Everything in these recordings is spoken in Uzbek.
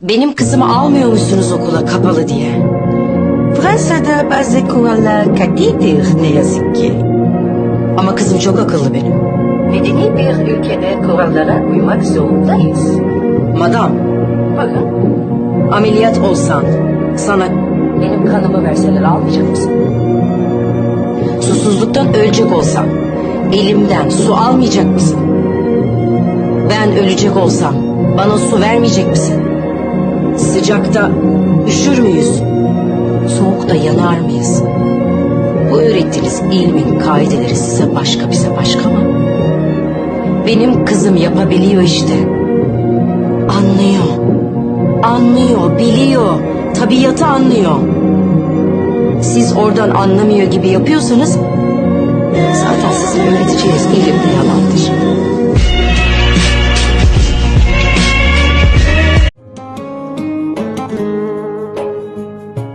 Benim kızımı almıyor musunuz okula kapalı diye? Fransa'da bazı kurallar katidir ne yazık ki. Ama kızım çok akıllı benim. Medeni bir ülkede kurallara uymak zorundayız. Madam, Bakın, ameliyat olsan sana benim kanımı verseler almayacak mısın? susuzluktan ölecek olsam elimden su almayacak mısın? Ben ölecek olsam bana su vermeyecek misin? Sıcakta üşür müyüz? Soğukta yanar mıyız? Bu öğrettiğiniz ilmin kaideleri size başka bize başka mı? Benim kızım yapabiliyor işte. Anlıyor. Anlıyor, biliyor. Tabiatı anlıyor. Siz oradan anlamıyor gibi yapıyorsanız zaten sizin öğreteceğiniz ilim de yalandır.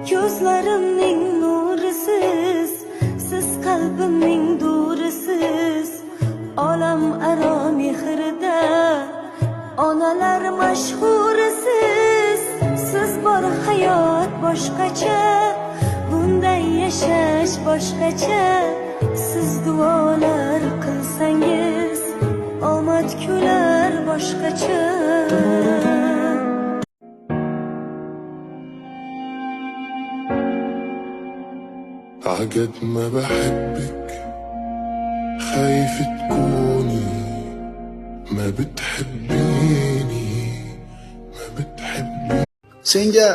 Gözlerimning nurisiz, siz qalbimning durisiz, olam aro mehrida, onalar mashhurisiz, siz bor hayot boshqacha, bunday yashash boshqacha, siz duolar qilsangiz, omad kular boshqacha. عقد ما بحبك خايف تكوني ما بتحبيني ما بتحبيني. Senga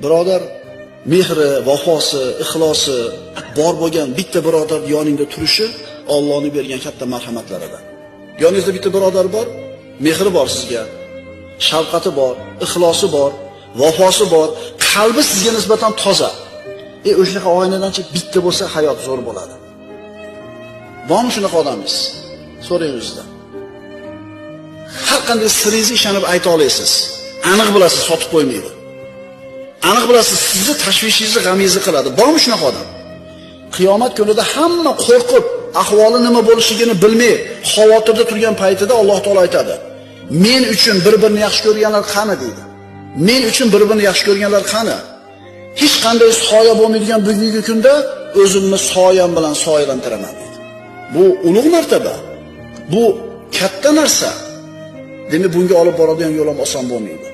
birodar mehri, vafosi, ixlosi bor bo'lgan bitta birodar yoningda turishi Allohning bergan katta marhamatlaridan. Yoningizda bitta birodar bor, mehri bor sizga, shafqati bor, ixlosi bor, vafosi bor, qalbi sizga nisbatan toza. O'shaqa oynadanchi bitta bo'lsa hayot zo'r bo'ladi. Bormi shunaqa odamingiz? So'rang o'zingizdan. Har qanday siringizni ishonib ayta olasiz. Aniq bilasiz, sotib qo'ymaydi. Aniq bilasiz, sizni tashvishingizni, g'amingizni qiladi. Bormi shunaqa odam? Qiyomat kunida hamma qo'rqib, ahvoli nima bo'lishligini bilmay, xavotirda turgan paytida Alloh taolo aytadi: "Men uchun bir-birini yaxshi ko'rganlar qani?" deydi. "Men uchun bir-birini yaxshi ko'rganlar qani?" Hech qanday soya bo'lmaydigan bugungi kunda o'zimni soyam bilan soyalantiraman deydi. Bu ulug' martaba. Bu katta narsa. Demak, bunga olib boradigan yo'l ham oson bo'lmaydi.